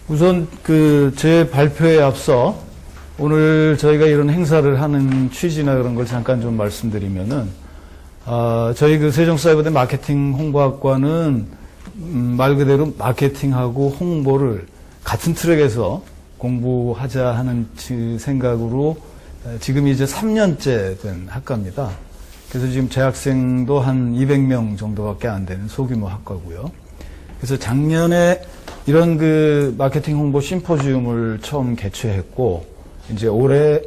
우선 제 발표에 앞서 오늘 저희가 이런 행사를 하는 취지나 그런 걸 잠깐 좀 말씀드리면은, 저희 세종사이버대 마케팅 홍보학과는 말 그대로 마케팅하고 홍보를 같은 트랙에서 공부하자 하는 생각으로 지금 이제 3년째 된 학과입니다. 그래서 지금 재학생도 한 200명 정도밖에 안 되는 소규모 학과고요. 그래서 작년에 이런 마케팅 홍보 심포지움을 처음 개최했고, 이제 올해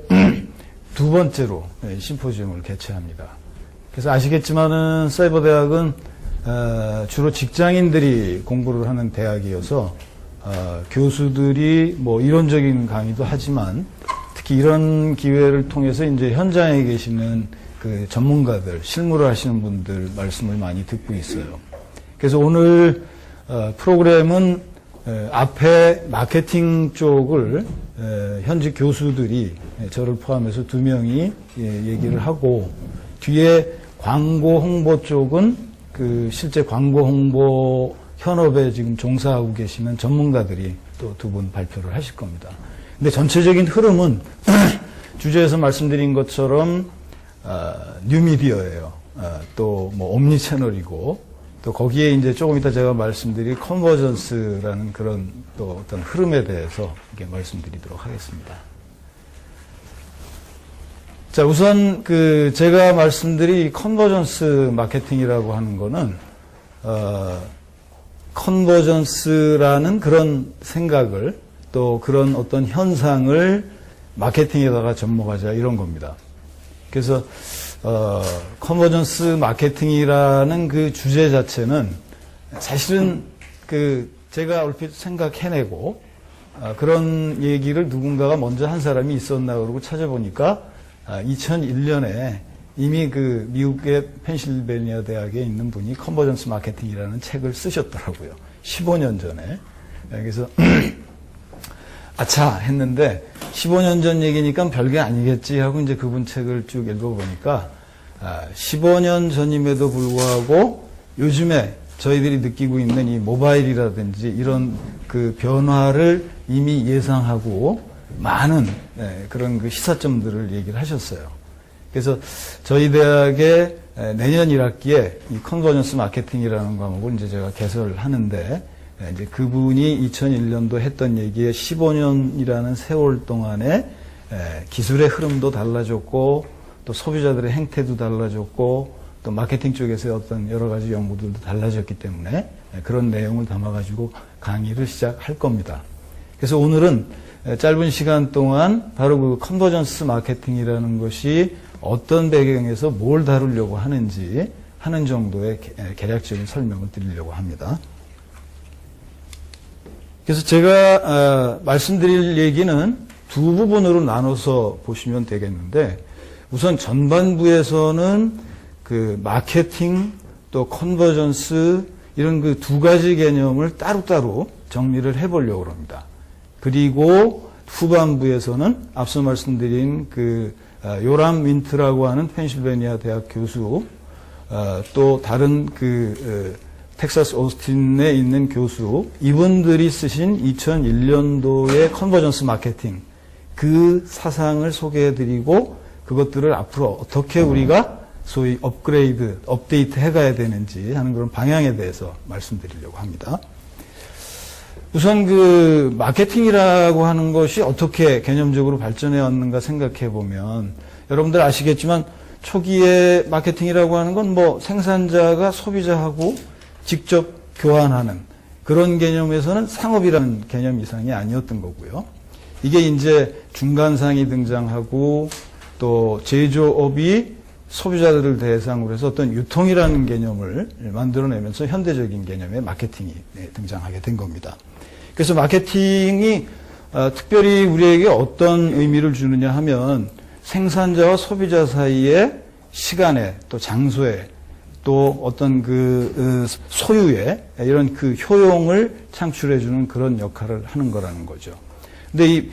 두 번째로 심포지움을 개최합니다. 그래서 아시겠지만은 사이버대학은 주로 직장인들이 공부를 하는 대학이어서 교수들이 뭐 이론적인 강의도 하지만 특히 이런 기회를 통해서 이제 현장에 계시는 전문가들, 실무를 하시는 분들 말씀을 많이 듣고 있어요. 그래서 오늘 프로그램은 앞에 마케팅 쪽을 현직 교수들이 저를 포함해서 2명이 얘기를 하고, 뒤에 광고 홍보 쪽은 실제 광고 홍보 현업에 지금 종사하고 계시는 전문가들이 또 2분 발표를 하실 겁니다. 근데 전체적인 흐름은 주제에서 말씀드린 것처럼 뉴미디어예요. 또 뭐 옴니 채널이고, 또 거기에 이제 조금 이따 제가 말씀드릴 컨버전스라는 그런 또 어떤 흐름에 대해서 이렇게 말씀드리도록 하겠습니다. 자, 우선 제가 말씀드릴 컨버전스 마케팅이라고 하는 거는 컨버전스라는 그런 생각을, 또 그런 어떤 현상을 마케팅에다가 접목하자, 이런 겁니다. 그래서 컨버전스 마케팅이라는 그 주제 자체는 사실은 제가 얼핏 생각해내고 그런 얘기를 누군가가 먼저 한 사람이 있었나 그러고 찾아보니까 2001년에 이미 미국의 펜실베니아 대학에 있는 분이 컨버전스 마케팅이라는 책을 쓰셨더라고요. 15년 전에. 그래서 아차 했는데 15년 전 얘기니까 별게 아니겠지 하고 이제 그분 책을 쭉 읽어보니까 15년 전임에도 불구하고 요즘에 저희들이 느끼고 있는 이 모바일이라든지 이런 변화를 이미 예상하고 많은 그런 시사점들을 얘기를 하셨어요. 그래서 저희 대학의 내년 1학기에 이 컨버전스 마케팅이라는 과목을 이제 제가 개설을 하는데, 이제 그분이 2001년도 했던 얘기에 15년이라는 세월 동안에 기술의 흐름도 달라졌고, 또 소비자들의 행태도 달라졌고, 또 마케팅 쪽에서의 어떤 여러 가지 연구들도 달라졌기 때문에 그런 내용을 담아가지고 강의를 시작할 겁니다. 그래서 오늘은 짧은 시간 동안 바로 컨버전스 마케팅이라는 것이 어떤 배경에서 뭘 다루려고 하는지 하는 정도의 개략적인 설명을 드리려고 합니다. 그래서 제가 말씀드릴 얘기는 두 부분으로 나눠서 보시면 되겠는데, 우선 전반부에서는 마케팅 또 컨버전스 이런 두 가지 개념을 따로따로 정리를 해보려고 합니다. 그리고 후반부에서는 앞서 말씀드린 요람 윈트라고 하는 펜실베니아 대학 교수, 또 다른 텍사스 오스틴에 있는 교수, 이분들이 쓰신 2001년도의 컨버전스 마케팅, 그 사상을 소개해드리고 그것들을 앞으로 어떻게 우리가 소위 업그레이드, 업데이트 해가야 되는지 하는 그런 방향에 대해서 말씀드리려고 합니다. 우선 마케팅이라고 하는 것이 어떻게 개념적으로 발전해 왔는가 생각해 보면, 여러분들 아시겠지만 초기에 마케팅이라고 하는 건 뭐 생산자가 소비자하고 직접 교환하는 그런 개념에서는 상업이라는 개념 이상이 아니었던 거고요. 이게 이제 중간상이 등장하고, 또 제조업이 소비자들을 대상으로 해서 어떤 유통이라는 개념을 만들어내면서 현대적인 개념의 마케팅이 등장하게 된 겁니다. 그래서 마케팅이 특별히 우리에게 어떤 의미를 주느냐 하면, 생산자와 소비자 사이의 시간에, 또 장소에, 또 어떤 소유에 이런 효용을 창출해주는 그런 역할을 하는 거라는 거죠. 근데 이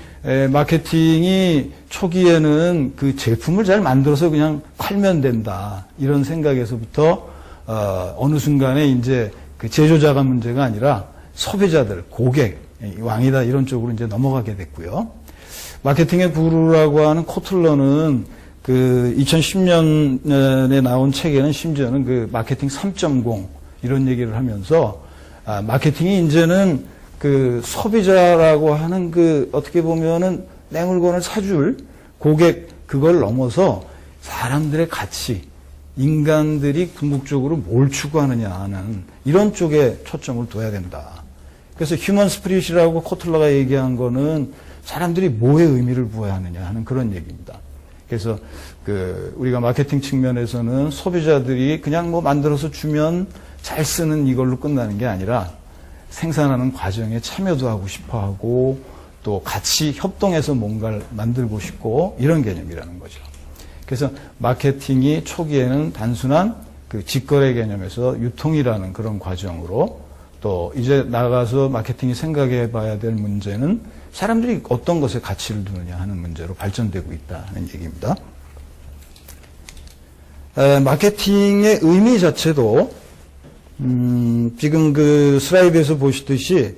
마케팅이 초기에는 제품을 잘 만들어서 그냥 팔면 된다, 이런 생각에서부터 어느 순간에 이제 제조자가 문제가 아니라 소비자들, 고객, 왕이다 이런 쪽으로 이제 넘어가게 됐고요. 마케팅의 구루라고 하는 코틀러는 그 2010년에 나온 책에는 심지어는 그 마케팅 3.0 이런 얘기를 하면서 마케팅이 이제는 그 소비자라고 하는 그 어떻게 보면은 내 물건을 사줄 고객 그걸 넘어서 사람들의 가치, 인간들이 궁극적으로 뭘 추구하느냐 하는 이런 쪽에 초점을 둬야 된다. 그래서 휴먼 스피릿이라고 코틀러가 얘기한 거는 사람들이 뭐에 의미를 부여하느냐 하는 그런 얘기입니다. 그래서 그 우리가 마케팅 측면에서는 소비자들이 그냥 뭐 만들어서 주면 잘 쓰는 이걸로 끝나는 게 아니라 생산하는 과정에 참여도 하고 싶어 하고 또 같이 협동해서 뭔가를 만들고 싶고 이런 개념이라는 거죠. 그래서 마케팅이 초기에는 단순한 그 직거래 개념에서 유통이라는 그런 과정으로 또 이제 나가서 마케팅이 생각해 봐야 될 문제는 사람들이 어떤 것에 가치를 두느냐 하는 문제로 발전되고 있다는 얘기입니다. 마케팅의 의미 자체도 지금 그 슬라이드에서 보시듯이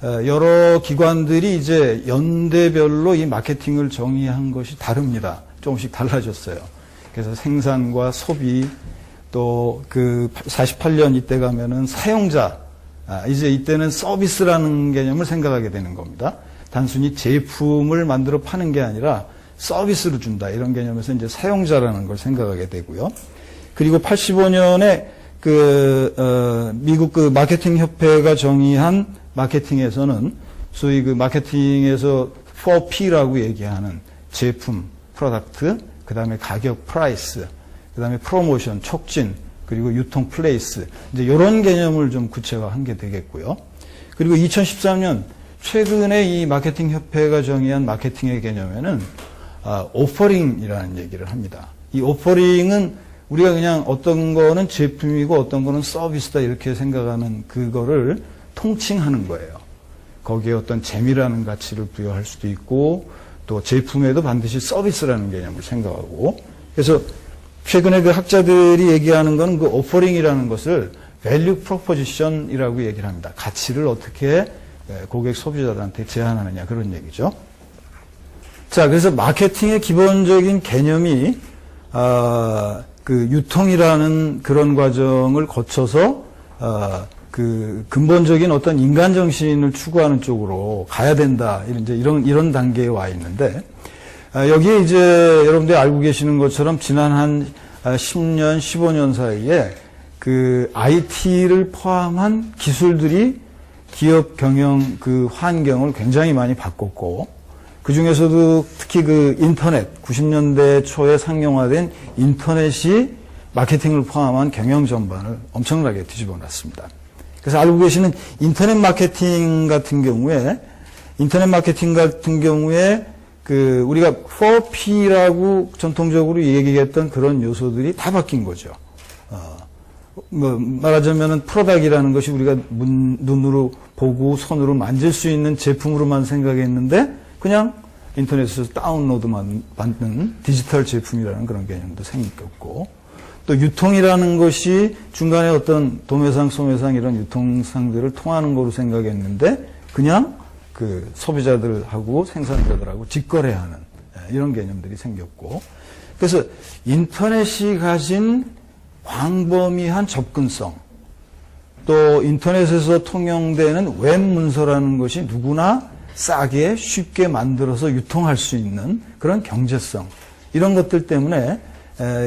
여러 기관들이 이제 연대별로 이 마케팅을 정의한 것이 다릅니다. 조금씩 달라졌어요. 그래서 생산과 소비 또 그 48년 이때 가면은 사용자 이제 이때는 서비스라는 개념을 생각하게 되는 겁니다. 단순히 제품을 만들어 파는 게 아니라 서비스를 준다 이런 개념에서 이제 사용자라는 걸 생각하게 되고요. 그리고 85년에 미국 그 마케팅 협회가 정의한 마케팅에서는 소위 그 마케팅에서 4P라고 얘기하는 제품, 프로덕트, 그 다음에 가격, 프라이스, 그 다음에 프로모션, 촉진, 그리고 유통, 플레이스 이제 이런 개념을 좀 구체화한 게 되겠고요. 그리고 2013년 최근에 이 마케팅 협회가 정의한 마케팅의 개념에는 오퍼링이라는 얘기를 합니다. 이 오퍼링은 우리가 그냥 어떤 거는 제품이고 어떤 거는 서비스다 이렇게 생각하는 그거를 통칭하는 거예요. 거기에 어떤 재미라는 가치를 부여할 수도 있고 또 제품에도 반드시 서비스라는 개념을 생각하고 그래서 최근에 그 학자들이 얘기하는 건 그 오퍼링이라는 것을 밸류 프로포지션이라고 얘기를 합니다. 가치를 어떻게 고객 소비자들한테 제안하느냐 그런 얘기죠. 자, 그래서 마케팅의 기본적인 개념이 그 유통이라는 그런 과정을 거쳐서 그 근본적인 어떤 인간 정신을 추구하는 쪽으로 가야 된다. 이제 이런 단계에 와 있는데 여기에 이제 여러분들이 알고 계시는 것처럼 지난 한 10년, 15년 사이에 그 IT를 포함한 기술들이 기업 경영 그 환경을 굉장히 많이 바꿨고 그 중에서도 특히 그 인터넷 90년대 초에 상용화된 인터넷이 마케팅을 포함한 경영 전반을 엄청나게 뒤집어 놨습니다. 그래서 알고 계시는 인터넷 마케팅 같은 경우에 그 우리가 4P라고 전통적으로 얘기했던 그런 요소들이 다 바뀐 거죠. 뭐 말하자면은 프로덕이라는 것이 우리가 눈으로 보고 손으로 만질 수 있는 제품으로만 생각했는데 그냥 인터넷에서 다운로드만 받는 디지털 제품이라는 그런 개념도 생겼고 또 유통이라는 것이 중간에 어떤 도매상, 소매상 이런 유통상들을 통하는 거로 생각했는데 그냥 그 소비자들하고 생산자들하고 직거래하는 이런 개념들이 생겼고 그래서 인터넷이 가진 광범위한 접근성 또 인터넷에서 통용되는 웹 문서라는 것이 누구나 싸게 쉽게 만들어서 유통할 수 있는 그런 경제성 이런 것들 때문에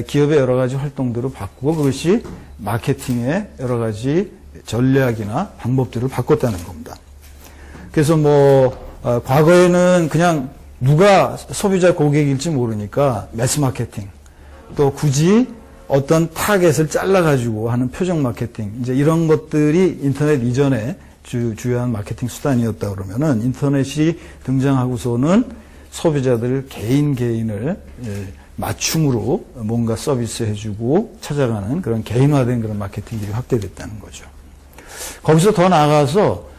기업의 여러 가지 활동들을 바꾸고 그것이 마케팅의 여러 가지 전략이나 방법들을 바꿨다는 겁니다. 그래서 과거에는 그냥 누가 소비자 고객일지 모르니까 매스 마케팅 또 굳이 어떤 타겟을 잘라가지고 하는 표적 마케팅 이제 이런 것들이 인터넷 이전에 주요한 마케팅 수단이었다 그러면은 인터넷이 등장하고서는 소비자들 개인을 맞춤으로 뭔가 서비스해주고 찾아가는 그런 개인화된 그런 마케팅들이 확대됐다는 거죠. 거기서 더 나아가서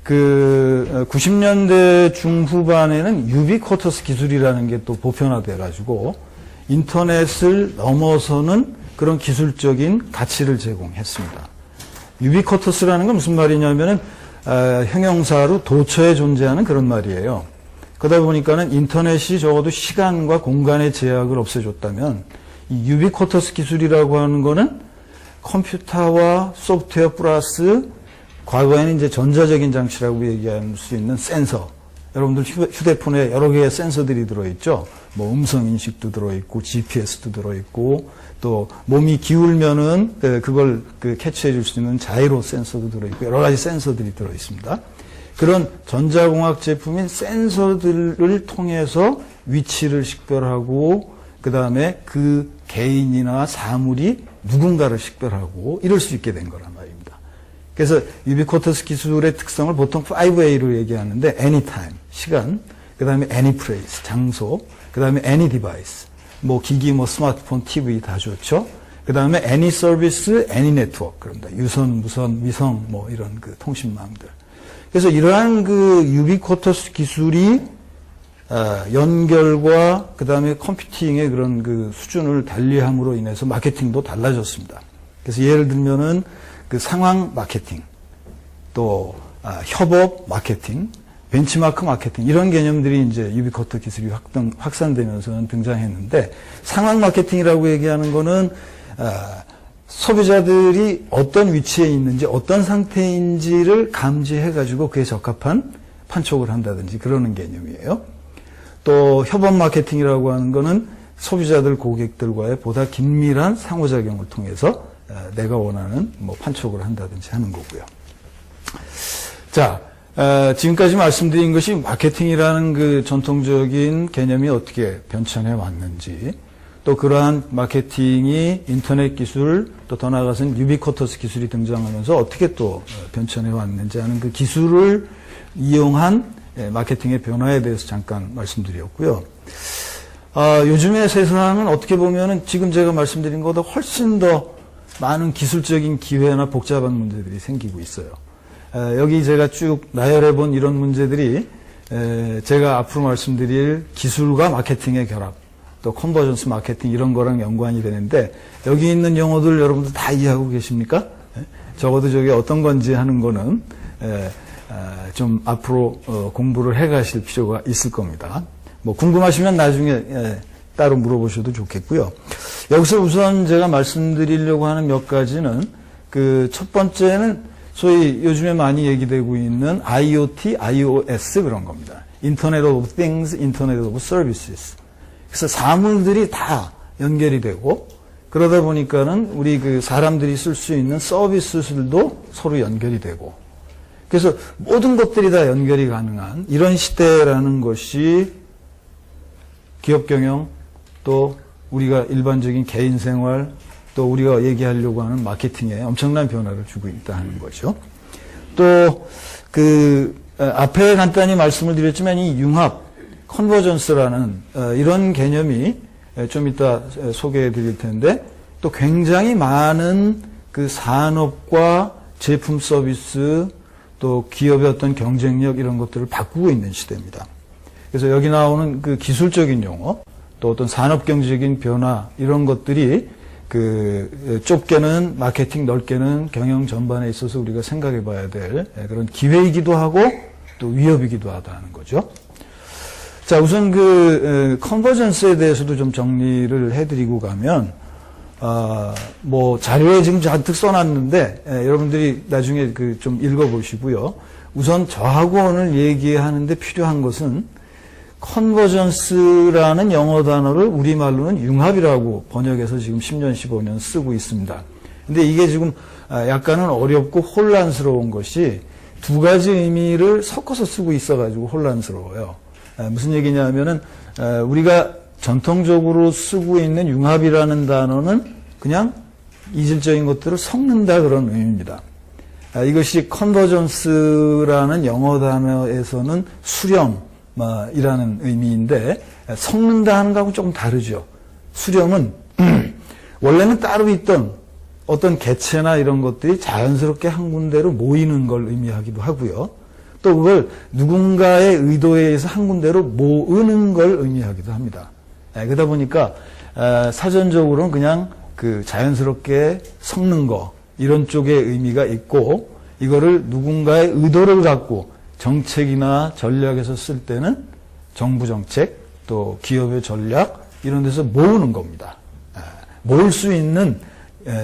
그 90년대 중후반에는 유비쿼터스 기술이라는 게 또 보편화돼 가지고 인터넷을 넘어서는 그런 기술적인 가치를 제공했습니다. 유비쿼터스라는 건 무슨 말이냐면은 형용사로 도처에 존재하는 그런 말이에요. 그러다 보니까는 인터넷이 적어도 시간과 공간의 제약을 없애줬다면 이 유비쿼터스 기술이라고 하는 거는 컴퓨터와 소프트웨어 플러스 과거에는 이제 전자적인 장치라고 얘기할 수 있는 센서. 여러분들 휴대폰에 여러 개의 센서들이 들어있죠. 뭐 음성 인식도 들어있고 GPS도 들어있고 또 몸이 기울면은 그걸 캐치해 줄 수 있는 자이로 센서도 들어있고 여러 가지 센서들이 들어있습니다. 그런 전자공학 제품인 센서들을 통해서 위치를 식별하고 그 다음에 그 개인이나 사물이 누군가를 식별하고 이럴 수 있게 된 거란 말입니다. 그래서 유비쿼터스 기술의 특성을 보통 5A로 얘기하는데 anytime, 시간, 그 다음에 any place, 장소, 그 다음에 any device, 뭐 기기, 뭐 스마트폰, TV 다 좋죠. 그 다음에 any service, any network, 그럽니다. 유선, 무선, 위성, 뭐 이런 그 통신망들. 그래서 이러한 그 유비쿼터스 기술이 연결과 그 다음에 컴퓨팅의 그런 그 수준을 달리함으로 인해서 마케팅도 달라졌습니다. 그래서 예를 들면은 그 상황 마케팅, 또 협업 마케팅, 벤치마크 마케팅 이런 개념들이 이제 유비쿼터 기술이 확산되면서 등장했는데 상황 마케팅이라고 얘기하는 거는 소비자들이 어떤 위치에 있는지 어떤 상태인지를 감지해가지고 그에 적합한 판촉을 한다든지 그러는 개념이에요. 또 협업 마케팅이라고 하는 거는 소비자들, 고객들과의 보다 긴밀한 상호작용을 통해서 내가 원하는 뭐 판촉을 한다든지 하는 거고요. 자, 지금까지 말씀드린 것이 마케팅이라는 그 전통적인 개념이 어떻게 변천해 왔는지, 또 그러한 마케팅이 인터넷 기술, 또 더 나아가서는 유비쿼터스 기술이 등장하면서 어떻게 또 변천해 왔는지 하는 그 기술을 이용한 마케팅의 변화에 대해서 잠깐 말씀드렸고요. 요즘의 세상은 어떻게 보면은 지금 제가 말씀드린 것보다 훨씬 더 많은 기술적인 기회나 복잡한 문제들이 생기고 있어요. 여기 제가 쭉 나열해 본 이런 문제들이 제가 앞으로 말씀드릴 기술과 마케팅의 결합, 또 컨버전스 마케팅 이런 거랑 연관이 되는데 여기 있는 용어들 여러분들 다 이해하고 계십니까? 적어도 저게 어떤 건지 하는 거는 좀 앞으로 공부를 해 가실 필요가 있을 겁니다. 뭐 궁금하시면 나중에 따로 물어보셔도 좋겠고요. 여기서 우선 제가 말씀드리려고 하는 몇 가지는 그 첫 번째는 소위 요즘에 많이 얘기되고 있는 IoT, iOS 그런 겁니다. Internet of Things, Internet of Services. 그래서 사물들이 다 연결이 되고 그러다 보니까는 우리 그 사람들이 쓸 수 있는 서비스들도 서로 연결이 되고 그래서 모든 것들이 다 연결이 가능한 이런 시대라는 것이 기업 경영 또 우리가 일반적인 개인 생활 또 우리가 얘기하려고 하는 마케팅에 엄청난 변화를 주고 있다 하는 거죠. 또 그 앞에 간단히 말씀을 드렸지만 이 융합, 컨버전스라는 이런 개념이 좀 이따 소개해 드릴 텐데 또 굉장히 많은 그 산업과 제품 서비스 또 기업의 어떤 경쟁력 이런 것들을 바꾸고 있는 시대입니다. 그래서 여기 나오는 그 기술적인 용어 또 어떤 산업 경제적인 변화 이런 것들이 그 좁게는 마케팅 넓게는 경영 전반에 있어서 우리가 생각해 봐야 될 그런 기회이기도 하고 또 위협이기도 하다는 거죠. 자, 우선 그 컨버전스에 대해서도 좀 정리를 해드리고 가면 뭐 자료에 지금 잔뜩 써놨는데 여러분들이 나중에 그 좀 읽어보시고요. 우선 저하고 오늘 얘기하는데 필요한 것은 컨버전스라는 영어 단어를 우리말로는 융합이라고 번역해서 지금 10년, 15년 쓰고 있습니다. 근데 이게 지금 약간은 어렵고 혼란스러운 것이 두 가지 의미를 섞어서 쓰고 있어가지고 혼란스러워요. 무슨 얘기냐면은 우리가 전통적으로 쓰고 있는 융합이라는 단어는 그냥 이질적인 것들을 섞는다 그런 의미입니다. 이것이 컨버전스라는 영어 단어에서는 수렴이라는 의미인데 섞는다 하는 거하고 조금 다르죠. 수렴은 원래는 따로 있던 어떤 개체나 이런 것들이 자연스럽게 한 군데로 모이는 걸 의미하기도 하고요. 또 그걸 누군가의 의도에 의해서 한 군데로 모으는 걸 의미하기도 합니다. 그러다 보니까 사전적으로는 그냥 그 자연스럽게 섞는 거 이런 쪽의 의미가 있고 이거를 누군가의 의도를 갖고 정책이나 전략에서 쓸 때는 정부 정책, 또 기업의 전략 이런 데서 모으는 겁니다. 모을 수 있는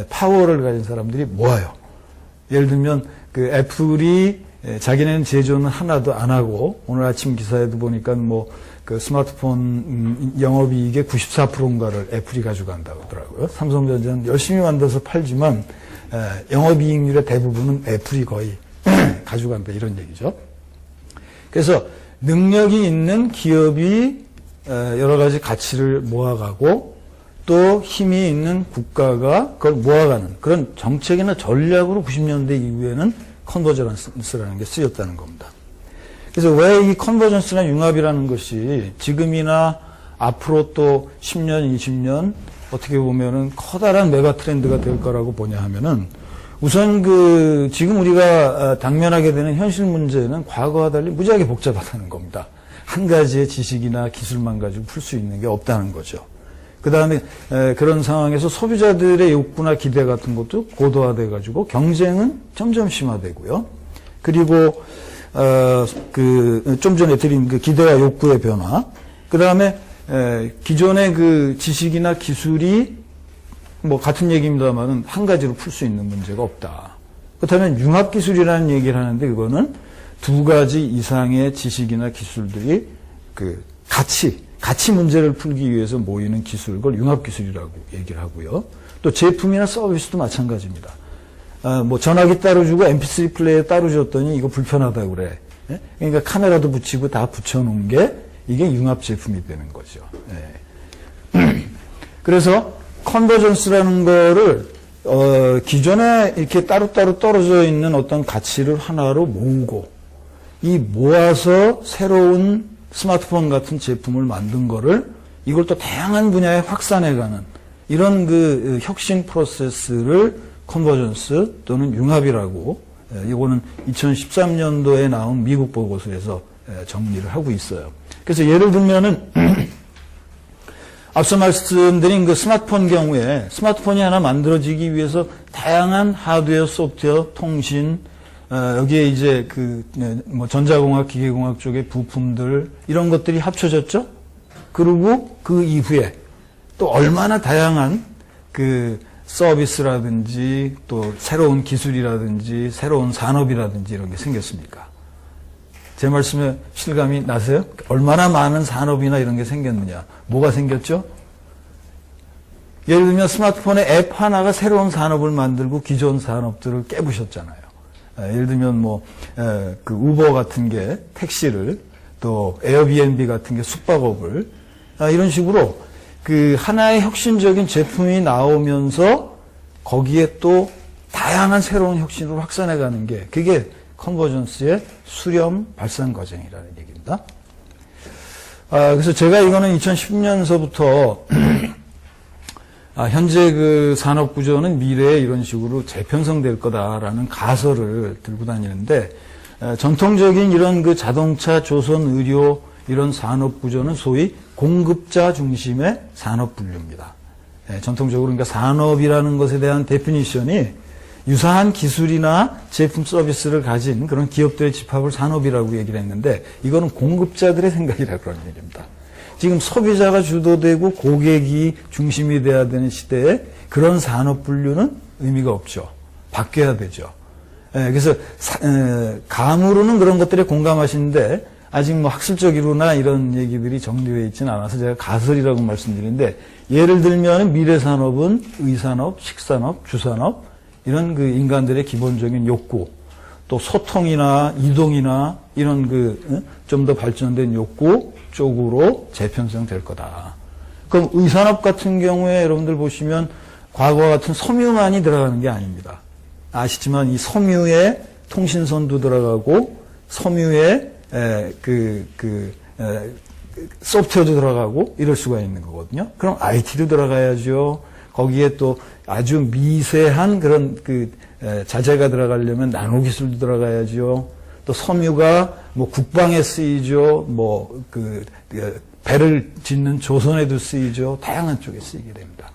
파워를 가진 사람들이 모아요. 예를 들면 그 애플이 자기네는 제조는 하나도 안 하고 오늘 아침 기사에도 보니까 뭐 그 스마트폰 영업이익의 94%인가를 애플이 가져간다고 하더라고요. 삼성전자는 열심히 만들어서 팔지만 영업이익률의 대부분은 애플이 거의 가져간다 이런 얘기죠. 그래서 능력이 있는 기업이 여러 가지 가치를 모아가고 또 힘이 있는 국가가 그걸 모아가는 그런 정책이나 전략으로 90년대 이후에는 컨버전스라는 게 쓰였다는 겁니다. 그래서 왜 이 컨버전스나 융합이라는 것이 지금이나 앞으로 또 10년, 20년 어떻게 보면은 커다란 메가 트렌드가 될 거라고 보냐 하면은 우선 그 지금 우리가 당면하게 되는 현실 문제는 과거와 달리 무지하게 복잡하다는 겁니다. 한 가지의 지식이나 기술만 가지고 풀 수 있는 게 없다는 거죠. 그 다음에 그런 상황에서 소비자들의 욕구나 기대 같은 것도 고도화돼 가지고 경쟁은 점점 심화되고요. 그리고 좀 전에 드린 그 기대와 욕구의 변화. 그 다음에 기존의 그 지식이나 기술이 뭐 같은 얘기입니다만은 한 가지로 풀 수 있는 문제가 없다. 그렇다면 융합기술이라는 얘기를 하는데 그거는 두 가지 이상의 지식이나 기술들이 그 같이 문제를 풀기 위해서 모이는 기술, 그걸 융합기술이라고 얘기를 하고요. 또 제품이나 서비스도 마찬가지입니다. 뭐 전화기 따로 주고 MP3 플레이어 따로 줬더니 이거 불편하다고 그래. 예? 그러니까 카메라도 붙이고 다 붙여놓은 게 이게 융합 제품이 되는 거죠. 예. 그래서 컨버전스라는 거를 기존에 이렇게 따로따로 떨어져 있는 어떤 가치를 하나로 모으고 이 모아서 새로운 스마트폰 같은 제품을 만든 거를 이걸 또 다양한 분야에 확산해가는 이런 그 혁신 프로세스를 컨버전스 또는 융합이라고 이거는 2013년도에 나온 미국 보고서에서 정리를 하고 있어요. 그래서 예를 들면은 앞서 말씀드린 그 스마트폰 경우에 스마트폰이 하나 만들어지기 위해서 다양한 하드웨어, 소프트웨어, 통신 여기에 이제 뭐 전자공학, 기계공학 쪽의 부품들 이런 것들이 합쳐졌죠. 그리고 그 이후에 또 얼마나 다양한 그 서비스라든지 또 새로운 기술이라든지 새로운 산업이라든지 이런 게 생겼습니까? 제 말씀에 실감이 나세요? 얼마나 많은 산업이나 이런 게 생겼느냐? 뭐가 생겼죠? 예를 들면 스마트폰의 앱 하나가 새로운 산업을 만들고 기존 산업들을 깨부셨잖아요. 예를 들면 그 우버 같은 게 택시를 또 에어비앤비 같은 게 숙박업을 이런 식으로 그 하나의 혁신적인 제품이 나오면서 거기에 또 다양한 새로운 혁신으로 확산해가는 게 그게 컨버전스의 수렴 발산 과정이라는 얘기입니다. 그래서 제가 이거는 2010년서부터 현재 그 산업 구조는 미래에 이런 식으로 재편성될 거다라는 가설을 들고 다니는데 전통적인 이런 그 자동차, 조선, 의료 이런 산업 구조는 소위 공급자 중심의 산업 분류입니다. 전통적으로 그러니까 산업이라는 것에 대한 데피니션이 유사한 기술이나 제품 서비스를 가진 그런 기업들의 집합을 산업이라고 얘기를 했는데 이거는 공급자들의 생각이라 그런 얘기입니다. 지금 소비자가 주도되고 고객이 중심이 돼야 되는 시대에 그런 산업 분류는 의미가 없죠. 바뀌어야 되죠. 그래서 감으로는 그런 것들에 공감하시는데 아직 뭐 학술적 이론이나 이런 얘기들이 정리되어 있지는 않아서 제가 가설이라고 말씀드리는데 예를 들면 미래 산업은 의산업, 식산업, 주산업 이런 그 인간들의 기본적인 욕구 또 소통이나 이동이나 이런 그 좀 더 발전된 욕구 쪽으로 재편성될 거다. 그럼 의산업 같은 경우에 여러분들 보시면 과거와 같은 섬유만이 들어가는 게 아닙니다. 아시지만 이 섬유에 통신선도 들어가고 섬유에 소프트웨어도 들어가고 이럴 수가 있는 거거든요. 그럼 IT도 들어가야죠. 거기에 또 아주 미세한 그런 자재가 들어가려면 나노 기술도 들어가야죠. 또 섬유가 뭐 국방에 쓰이죠. 배를 짓는 조선에도 쓰이죠. 다양한 쪽에 쓰이게 됩니다.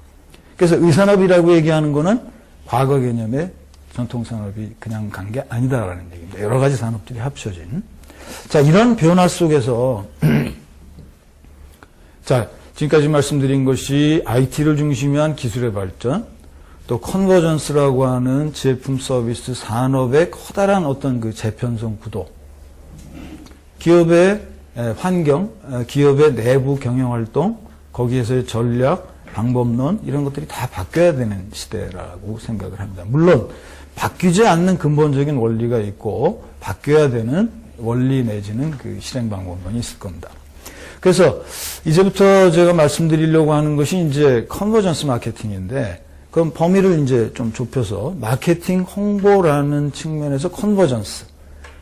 그래서 의산업이라고 얘기하는 거는 과거 개념의 전통 산업이 그냥 간 게 아니다라는 얘기입니다. 여러 가지 산업들이 합쳐진. 자, 이런 변화 속에서 자, 지금까지 말씀드린 것이 IT를 중심으로 한 기술의 발전, 또 컨버전스라고 하는 제품 서비스 산업의 커다란 어떤 그 재편성 구도, 기업의 환경, 기업의 내부 경영 활동, 거기에서의 전략, 방법론 이런 것들이 다 바뀌어야 되는 시대라고 생각을 합니다. 물론 바뀌지 않는 근본적인 원리가 있고 바뀌어야 되는 원리 내지는 그 실행 방법론이 있을 겁니다. 그래서 이제부터 제가 말씀드리려고 하는 것이 이제 컨버전스 마케팅인데, 그럼 범위를 이제 좀 좁혀서 마케팅 홍보라는 측면에서 컨버전스.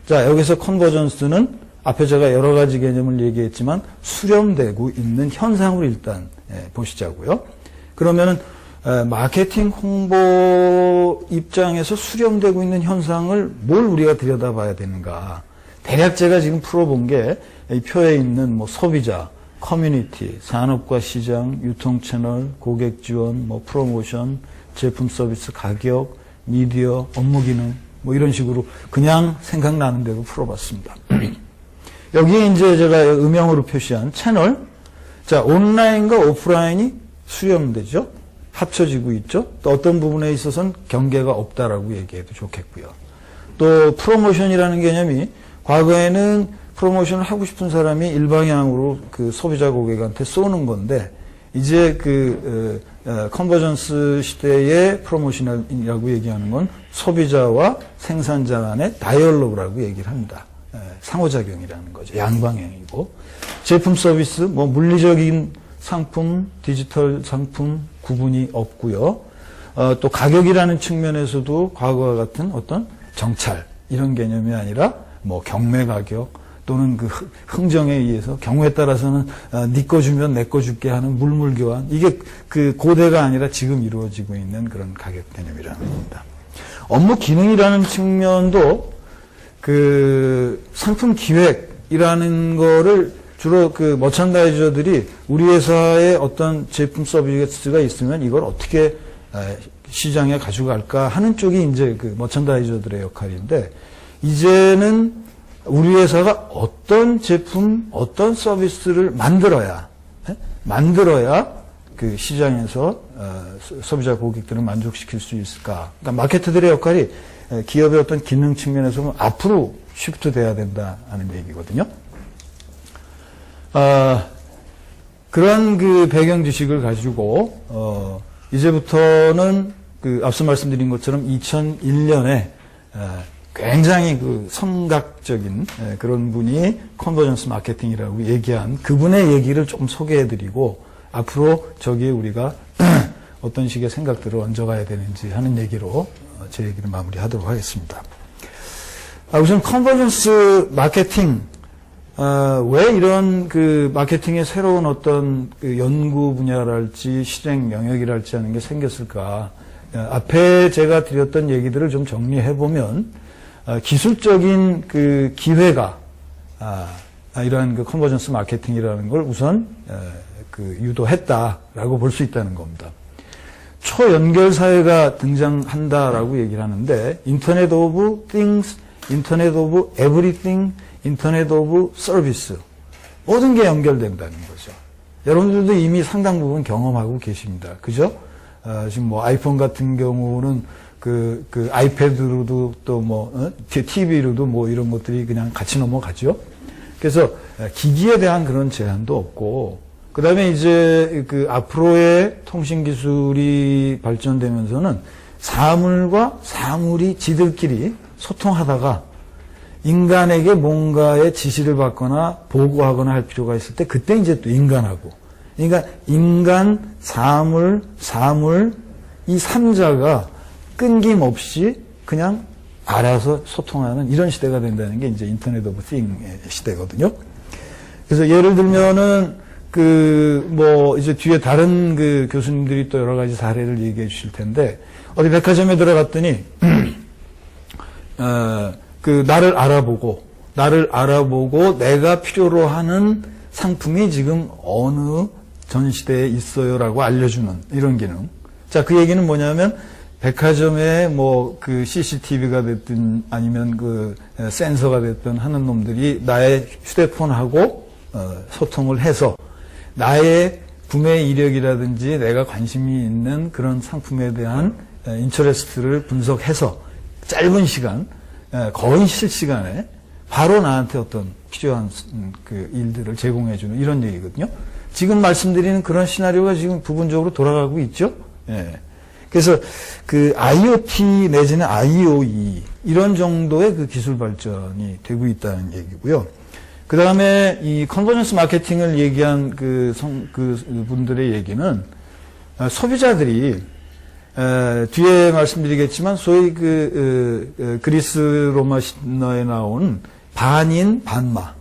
자, 여기서 컨버전스는 앞에 제가 여러 가지 개념을 얘기했지만 수렴되고 있는 현상을 일단 보시자고요. 그러면은 마케팅 홍보 입장에서 수렴되고 있는 현상을 뭘 우리가 들여다봐야 되는가. 대략 제가 지금 풀어본 게 이 표에 있는 뭐 소비자, 커뮤니티, 산업과 시장, 유통 채널, 고객 지원, 뭐 프로모션, 제품 서비스 가격, 미디어, 업무 기능 뭐 이런 식으로 그냥 생각나는 대로 풀어봤습니다. 여기에 이제 제가 음영으로 표시한 채널, 자, 온라인과 오프라인이 수렴되죠. 합쳐지고 있죠. 또 어떤 부분에 있어서는 경계가 없다라고 얘기해도 좋겠고요. 또 프로모션이라는 개념이 과거에는 프로모션을 하고 싶은 사람이 일방향으로 그 소비자 고객한테 쏘는 건데, 이제 컨버전스 시대의 프로모션이라고 얘기하는 건 소비자와 생산자 간의 다이얼로그라고 얘기를 합니다. 상호작용이라는 거죠. 양방향이고. 제품 서비스, 뭐 물리적인 상품, 디지털 상품 구분이 없고요. 또 가격이라는 측면에서도 과거와 같은 어떤 정찰 이런 개념이 아니라 뭐 경매 가격 또는 그 흥정에 의해서 경우에 따라서는 네 거 주면 내 거 줄게 하는 물물 교환, 이게 그 고대가 아니라 지금 이루어지고 있는 그런 가격 개념이라는 겁니다. 업무 기능이라는 측면도 그 상품 기획이라는 거를 주로 그 머천다이저들이 우리 회사에 어떤 제품 서비스가 있으면 이걸 어떻게 시장에 가져갈까 하는 쪽이 이제 그 머천다이저들의 역할인데, 이제는 우리 회사가 어떤 제품, 어떤 서비스를 만들어야 그 시장에서 소비자 고객들을 만족시킬 수 있을까. 그러니까 마케터들의 역할이 기업의 어떤 기능 측면에서 앞으로 쉬프트 돼야 된다는 얘기거든요. 그런 그 배경 지식을 가지고 이제부터는 그 앞서 말씀드린 것처럼 2001년에 굉장히 그 선각적인 그런 분이 컨버전스 마케팅이라고 얘기한 그분의 얘기를 조금 소개해드리고, 앞으로 저기에 우리가 어떤 식의 생각들을 얹어가야 되는지 하는 얘기로 제 얘기를 마무리하도록 하겠습니다. 우선 컨버전스 마케팅, 왜 이런 그 마케팅의 새로운 어떤 그 연구 분야랄지 실행 영역이랄지 하는 게 생겼을까? 앞에 제가 드렸던 얘기들을 좀 정리해 보면, 기술적인 그 기회가 이러한 그 컨버전스 마케팅이라는 걸 우선 그 유도했다라고 볼 수 있다는 겁니다. 초연결 사회가 등장한다라고 얘기를 하는데, 인터넷 오브 띵스, 인터넷 오브 에브리띵, 인터넷 오브 서비스, 모든 게 연결된다는 거죠. 여러분들도 이미 상당 부분 경험하고 계십니다. 그죠? 지금 뭐 아이폰 같은 경우는 그 아이패드로도 또 뭐 TV로도 뭐 이런 것들이 그냥 같이 넘어가죠. 그래서 기기에 대한 그런 제한도 없고, 그다음에 이제 그 앞으로의 통신 기술이 발전되면서는 사물과 사물이 지들끼리 소통하다가 인간에게 뭔가의 지시를 받거나 보고하거나 할 필요가 있을 때, 그때 이제 또 인간하고, 그러니까 인간, 사물 이 삼자가 끊김없이 그냥 알아서 소통하는 이런 시대가 된다는 게 이제 인터넷 오브 띵의 시대거든요. 그래서 예를 들면은 그 뭐 이제 뒤에 다른 그 교수님들이 또 여러 가지 사례를 얘기해 주실 텐데, 어디 백화점에 들어갔더니 그 나를 알아보고 내가 필요로 하는 상품이 지금 어느 전시대에 있어요라고 알려주는 이런 기능. 자, 그 얘기는 뭐냐면 백화점에 뭐 그 CCTV가 됐든 아니면 그 센서가 됐든 하는 놈들이 나의 휴대폰하고 소통을 해서 나의 구매 이력이라든지 내가 관심이 있는 그런 상품에 대한 인터레스트를 분석해서 짧은 시간, 거의 실시간에 바로 나한테 어떤 필요한 그 일들을 제공해주는 이런 얘기거든요. 지금 말씀드리는 그런 시나리오가 지금 부분적으로 돌아가고 있죠. 예. 그래서 그 IoT 내지는 IoE 이런 정도의 그 기술 발전이 되고 있다는 얘기고요. 그 다음에 이 컨버전스 마케팅을 얘기한 그 분들의 얘기는 소비자들이 뒤에 말씀드리겠지만 소위 그리스 로마 신화에 나온 반인 반마.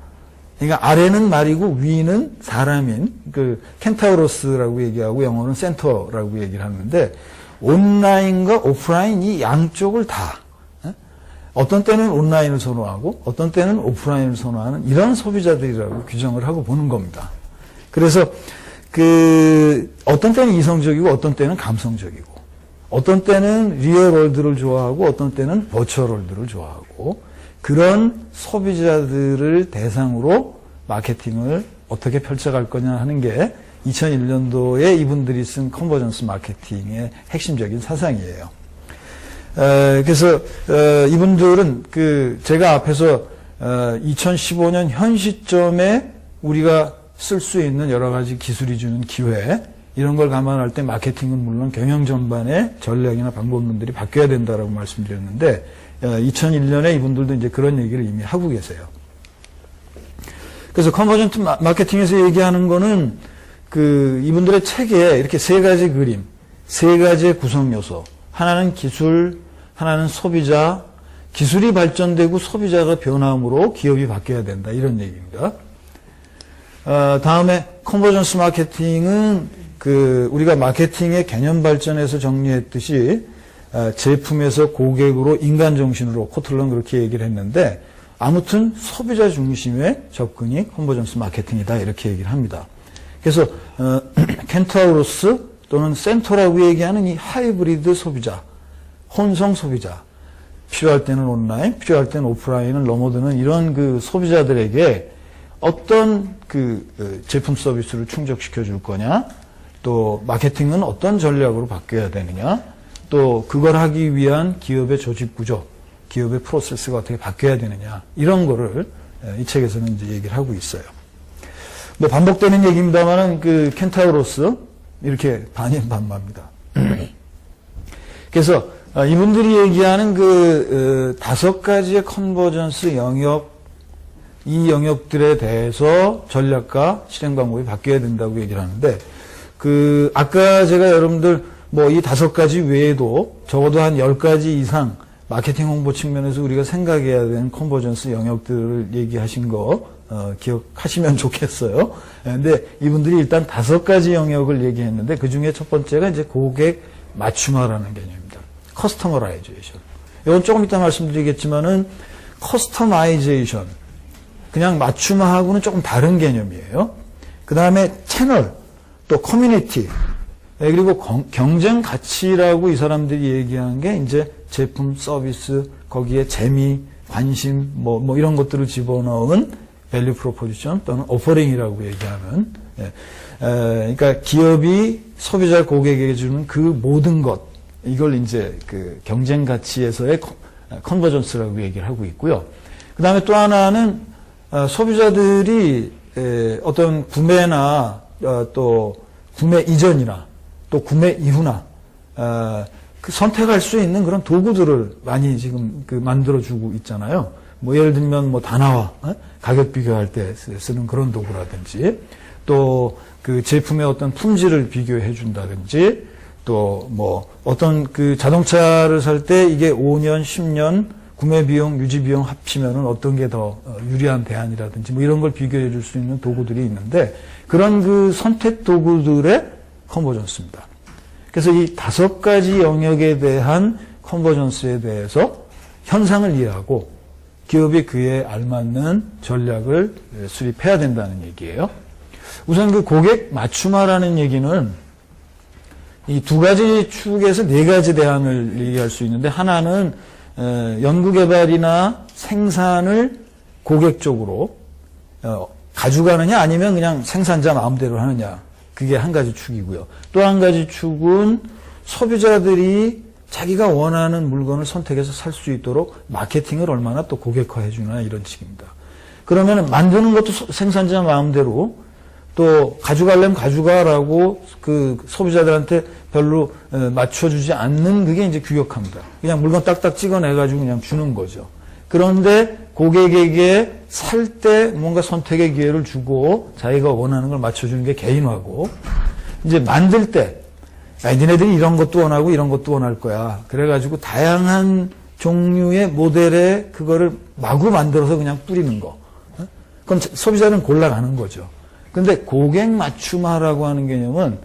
그러니까 아래는 말이고 위는 사람인 그 켄타우로스라고 얘기하고 영어는 센터라고 얘기를 하는데 온라인과 오프라인 이 양쪽을 다 어떤 때는 온라인을 선호하고 어떤 때는 오프라인을 선호하는 이런 소비자들이라고 규정을 하고 보는 겁니다. 그래서 그 어떤 때는 이성적이고 어떤 때는 감성적이고 어떤 때는 리얼월드를 좋아하고 어떤 때는 버추얼월드를 좋아하고 그런 소비자들을 대상으로 마케팅을 어떻게 펼쳐갈 거냐 하는 게 2001년도에 이분들이 쓴 컨버전스 마케팅의 핵심적인 사상이에요. 그래서 이분들은 그 제가 앞에서 2015년 현 시점에 우리가 쓸 수 있는 여러 가지 기술이 주는 기회 이런 걸 감안할 때 마케팅은 물론 경영 전반의 전략이나 방법론들이 바뀌어야 된다라고 말씀드렸는데 2001년에 이분들도 이제 그런 얘기를 이미 하고 계세요. 그래서 컨버전트 마케팅에서 얘기하는 거는 그 이분들의 책에 이렇게 세 가지 그림, 세 가지의 구성 요소. 하나는 기술, 하나는 소비자, 기술이 발전되고 소비자가 변함으로 기업이 바뀌어야 된다. 이런 얘기입니다. 다음에 컨버전스 마케팅은 그 우리가 마케팅의 개념 발전에서 정리했듯이 제품에서 고객으로 인간 정신으로 코틀러는 그렇게 얘기를 했는데 아무튼 소비자 중심의 접근이 컨버전스 마케팅이다. 이렇게 얘기를 합니다. 그래서 켄타우로스 또는 센터라고 얘기하는 이 하이브리드 소비자, 혼성 소비자, 필요할 때는 온라인, 필요할 때는 오프라인을 넘어드는 이런 그 소비자들에게 어떤 그 제품 서비스를 충족시켜 줄 거냐, 또 마케팅은 어떤 전략으로 바뀌어야 되느냐, 또 그걸 하기 위한 기업의 조직 구조, 기업의 프로세스가 어떻게 바뀌어야 되느냐, 이런 거를 이 책에서는 이제 얘기를 하고 있어요. 뭐 반복되는 얘기입니다만은 그 켄타우로스 이렇게 반인반마입니다. 그래서 이분들이 얘기하는 그 5가지의 컨버전스 영역, 이 영역들에 대해서 전략과 실행 방법이 바뀌어야 된다고 얘기를 하는데 그 아까 제가 여러분들 뭐 이 5가지 외에도 적어도 한 10가지 이상 마케팅 홍보 측면에서 우리가 생각해야 되는 컨버전스 영역들을 얘기하신 거 기억하시면 좋겠어요. 근데 이분들이 일단 5가지 영역을 얘기했는데 그 중에 첫 번째가 이제 고객 맞춤화라는 개념입니다. 커스터머라이제이션. 이건 조금 이따 말씀드리겠지만은 커스터마이제이션. 그냥 맞춤화하고는 조금 다른 개념이에요. 그 다음에 채널, 또 커뮤니티, 그리고 경쟁 가치라고 이 사람들이 얘기하는 게 이제 제품, 서비스, 거기에 재미, 관심, 뭐 이런 것들을 집어넣은 밸류 프로포지션 또는 오퍼링이라고 얘기하는, 그러니까 기업이 소비자 고객에게 주는 그 모든 것, 이걸 이제 그 경쟁 가치에서의 컨버전스라고 얘기를 하고 있고요. 그 다음에 또 하나는 소비자들이 어떤 구매나 또 구매 이전이나 또 구매 이후나 그 선택할 수 있는 그런 도구들을 많이 지금 그 만들어주고 있잖아요. 뭐 예를 들면 뭐 다나와 가격 비교할 때 쓰는 그런 도구라든지 또 그 제품의 어떤 품질을 비교해 준다든지 또 뭐 어떤 그 자동차를 살 때 이게 5년, 10년 구매 비용, 유지 비용 합치면은 어떤 게 더 유리한 대안이라든지 뭐 이런 걸 비교해 줄 수 있는 도구들이 있는데 그런 그 선택 도구들의 컨버전스입니다. 그래서 이 5가지 영역에 대한 컨버전스에 대해서 현상을 이해하고 기업이 그에 알맞는 전략을 수립해야 된다는 얘기예요. 우선 그 고객 맞춤화라는 얘기는 이 두 가지 축에서 네 가지 대안을 얘기할 수 있는데, 하나는 연구개발이나 생산을 고객 쪽으로 가져가느냐 아니면 그냥 생산자 마음대로 하느냐, 그게 한 가지 축이고요. 또 한 가지 축은 소비자들이 자기가 원하는 물건을 선택해서 살 수 있도록 마케팅을 얼마나 또 고객화해 주나, 이런 식입니다. 그러면 만드는 것도 생산자 마음대로, 또 가져가려면 가져가라고 그 소비자들한테 별로 맞춰주지 않는, 그게 이제 규격화입니다. 그냥 물건 딱딱 찍어내가지고 그냥 주는 거죠. 그런데 고객에게 살 때 뭔가 선택의 기회를 주고 자기가 원하는 걸 맞춰주는 게 개인화고, 이제 만들 때 니네들이 이런 것도 원하고 이런 것도 원할 거야, 그래가지고 다양한 종류의 모델에 그거를 마구 만들어서 그냥 뿌리는 거, 그럼 소비자는 골라가는 거죠. 근데 고객 맞춤화라고 하는 개념은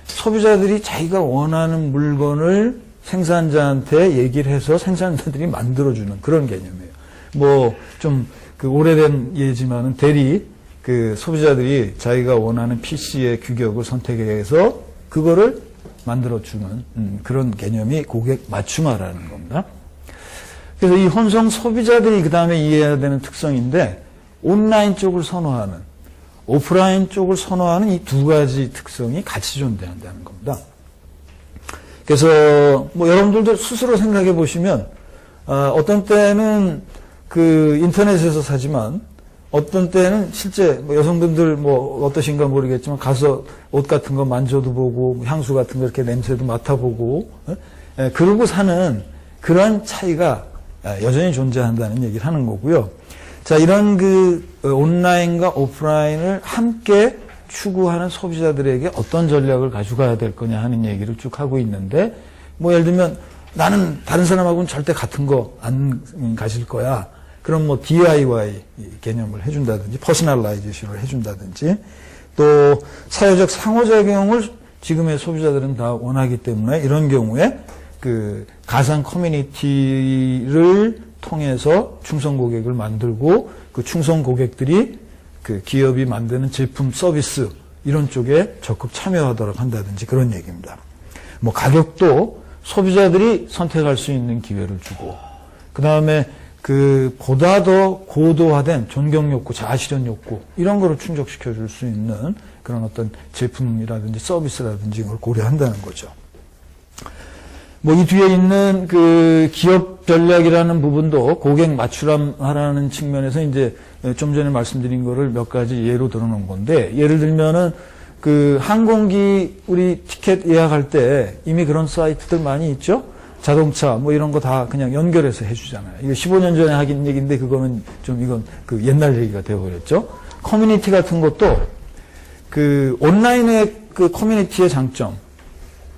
소비자들이 자기가 원하는 물건을 생산자한테 얘기를 해서 생산자들이 만들어주는 그런 개념이에요. 뭐 좀 그 오래된 예지만은 대리 그 소비자들이 자기가 원하는 PC의 규격을 선택해서 그거를 만들어주는 그런 개념이 고객 맞춤화라는 겁니다. 그래서 이 혼성 소비자들이 그 다음에 이해해야 되는 특성인데, 온라인 쪽을 선호하는, 오프라인 쪽을 선호하는 이 두 가지 특성이 같이 존재한다는 겁니다. 그래서 뭐 여러분들도 스스로 생각해 보시면 어떤 때는 그 인터넷에서 사지만 어떤 때는 실제 뭐 여성분들 뭐 어떠신가 모르겠지만 가서 옷 같은 거 만져도 보고 향수 같은 거 이렇게 냄새도 맡아보고 그러고 사는 그런 차이가 여전히 존재한다는 얘기를 하는 거고요. 자, 이런 그 온라인과 오프라인을 함께 추구하는 소비자들에게 어떤 전략을 가져가야 될 거냐 하는 얘기를 쭉 하고 있는데, 뭐 예를 들면 나는 다른 사람하고는 절대 같은 거 안 가질 거야. 그럼 뭐 DIY 개념을 해준다든지 퍼스널라이제이션을 해준다든지, 또 사회적 상호작용을 지금의 소비자들은 다 원하기 때문에 이런 경우에 그 가상 커뮤니티를 통해서 충성 고객을 만들고 그 충성 고객들이 그 기업이 만드는 제품 서비스 이런 쪽에 적극 참여하도록 한다든지 그런 얘기입니다. 뭐 가격도 소비자들이 선택할 수 있는 기회를 주고, 그 다음에 그 보다 더 고도화된 존경 욕구, 자아실현 욕구 이런 거를 충족시켜 줄 수 있는 그런 어떤 제품이라든지 서비스라든지 이걸 고려한다는 거죠. 뭐 이 뒤에 있는 그 기업 전략이라는 부분도 고객 맞춤하라는 측면에서 이제 좀 전에 말씀드린 거를 몇 가지 예로 들어놓은 건데, 예를 들면은 그 항공기 우리 티켓 예약할 때 이미 그런 사이트들 많이 있죠? 자동차 뭐 이런 거 다 그냥 연결해서 해주잖아요. 이거 15년 전에 하긴 얘기인데 그거는 좀 이건 그 옛날 얘기가 되어버렸죠. 커뮤니티 같은 것도 그 온라인의 그 커뮤니티의 장점.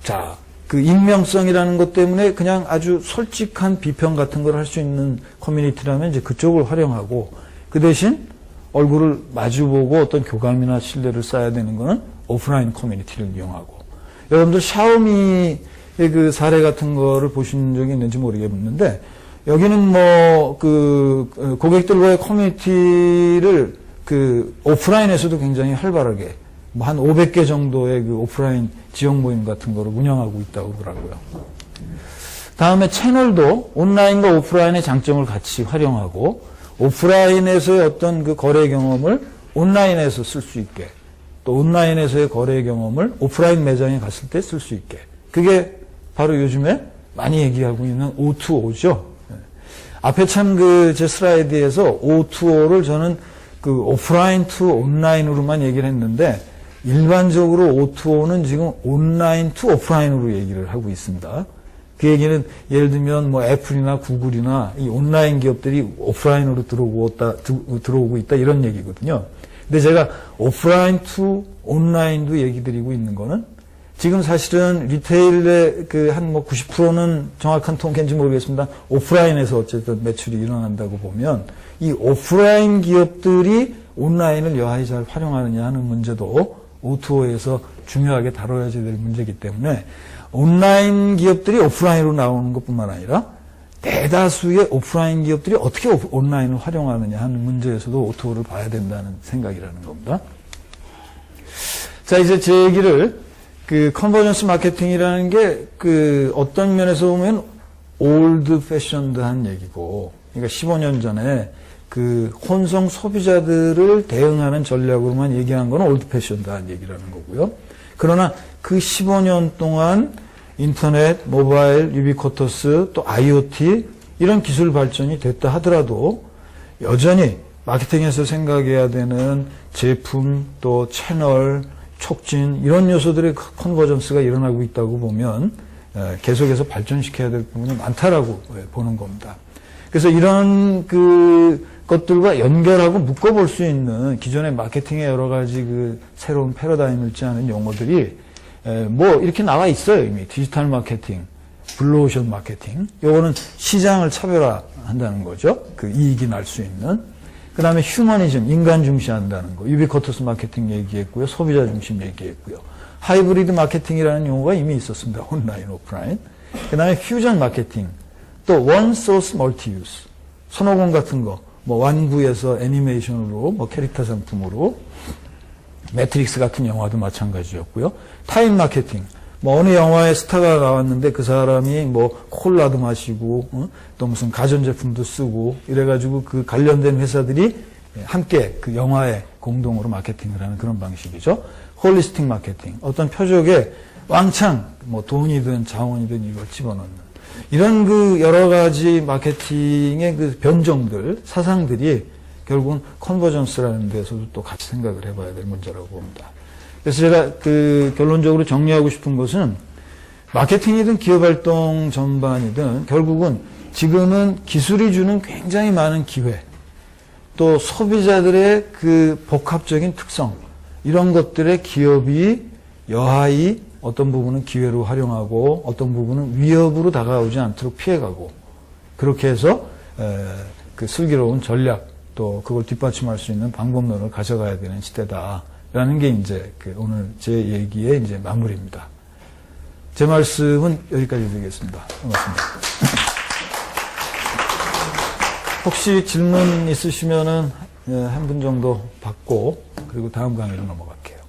자, 그 익명성이라는 것 때문에 그냥 아주 솔직한 비평 같은 걸 할 수 있는 커뮤니티라면 이제 그쪽을 활용하고, 그 대신 얼굴을 마주보고 어떤 교감이나 신뢰를 쌓아야 되는 거는 오프라인 커뮤니티를 이용하고. 여러분들 샤오미의 그 사례 같은 거를 보신 적이 있는지 모르겠는데, 여기는 뭐 그 고객들과의 커뮤니티를 그 오프라인에서도 굉장히 활발하게 뭐 한 500개 정도의 그 오프라인 지역 모임 같은 거를 운영하고 있다고 그러더라고요. 다음에 채널도 온라인과 오프라인의 장점을 같이 활용하고, 오프라인에서의 어떤 그 거래 경험을 온라인에서 쓸 수 있게, 또 온라인에서의 거래 경험을 오프라인 매장에 갔을 때 쓸 수 있게. 그게 바로 요즘에 많이 얘기하고 있는 O2O죠. 앞에 참 그 제 슬라이드에서 O2O를 저는 그 오프라인 투 온라인으로만 얘기를 했는데, 일반적으로 O2O는 지금 온라인 투 오프라인으로 얘기를 하고 있습니다. 그 얘기는 예를 들면 뭐 애플이나 구글이나 이 온라인 기업들이 오프라인으로 들어오고 있다 이런 얘기거든요. 근데 제가 오프라인 투 온라인도 얘기 드리고 있는 거는, 지금 사실은 리테일의 그 한 뭐 90%는 정확한 통계인지 모르겠습니다. 오프라인에서 어쨌든 매출이 일어난다고 보면, 이 오프라인 기업들이 온라인을 여하이 잘 활용하느냐 하는 문제도 O2O에서 중요하게 다뤄야 될 문제이기 때문에, 온라인 기업들이 오프라인으로 나오는 것뿐만 아니라 대다수의 오프라인 기업들이 어떻게 온라인을 활용하느냐 하는 문제에서도 O2O를 봐야 된다는 생각이라는 겁니다. 자, 이제 제 얘기를 그 컨버전스 마케팅이라는 게 그 어떤 면에서 보면 올드 패션드한 얘기고, 그러니까 15년 전에 그 혼성 소비자들을 대응하는 전략으로만 얘기한 건 올드 패션드한 얘기라는 거고요. 그러나 그 15년 동안 인터넷, 모바일, 유비쿼터스, 또 IoT 이런 기술 발전이 됐다 하더라도 여전히 마케팅에서 생각해야 되는 제품, 또 채널, 촉진 이런 요소들의 컨버전스가 일어나고 있다고 보면 계속해서 발전시켜야 될 부분이 많다라고 보는 겁니다. 그래서 이런 그 것들과 연결하고 묶어볼 수 있는 기존의 마케팅의 여러 가지 그 새로운 패러다임을 짜는 용어들이 뭐 이렇게 나와 있어요. 이미 디지털 마케팅, 블루오션 마케팅. 요거는 시장을 차별화한다는 거죠. 그 이익이 날 수 있는. 그 다음에 휴머니즘, 인간 중시한다는 거. 유비쿼터스 마케팅 얘기했고요. 소비자 중심 얘기했고요. 하이브리드 마케팅이라는 용어가 이미 있었습니다. 온라인, 오프라인. 그 다음에 퓨전 마케팅. 또 원 소스 멀티 유스. 손오공 같은 거. 뭐 완구에서 애니메이션으로, 뭐 캐릭터 상품으로. 매트릭스 같은 영화도 마찬가지였고요. 타임 마케팅. 뭐 어느 영화에 스타가 나왔는데 그 사람이 뭐 콜라도 마시고 또 무슨 가전제품도 쓰고 이래가지고 그 관련된 회사들이 함께 그 영화에 공동으로 마케팅을 하는 그런 방식이죠. 홀리스틱 마케팅. 어떤 표적에 왕창 뭐 돈이든 자원이든 이걸 집어넣는 이런 그 여러 가지 마케팅의 그 변종들, 사상들이 결국은 컨버전스라는 데서도 또 같이 생각을 해봐야 될 문제라고 봅니다. 그래서 제가 그 결론적으로 정리하고 싶은 것은 마케팅이든 기업활동 전반이든 결국은 지금은 기술이 주는 굉장히 많은 기회, 또 소비자들의 그 복합적인 특성, 이런 것들의 기업이 여하이 어떤 부분은 기회로 활용하고 어떤 부분은 위협으로 다가오지 않도록 피해가고, 그렇게 해서 그 슬기로운 전략, 또 그걸 뒷받침할 수 있는 방법론을 가져가야 되는 시대다라는 게 이제 그 오늘 제 얘기의 이제 마무리입니다. 제 말씀은 여기까지 드리겠습니다. 고맙습니다. 혹시 질문 있으시면은 한 분 정도 받고 그리고 다음 강의로 넘어갈게요.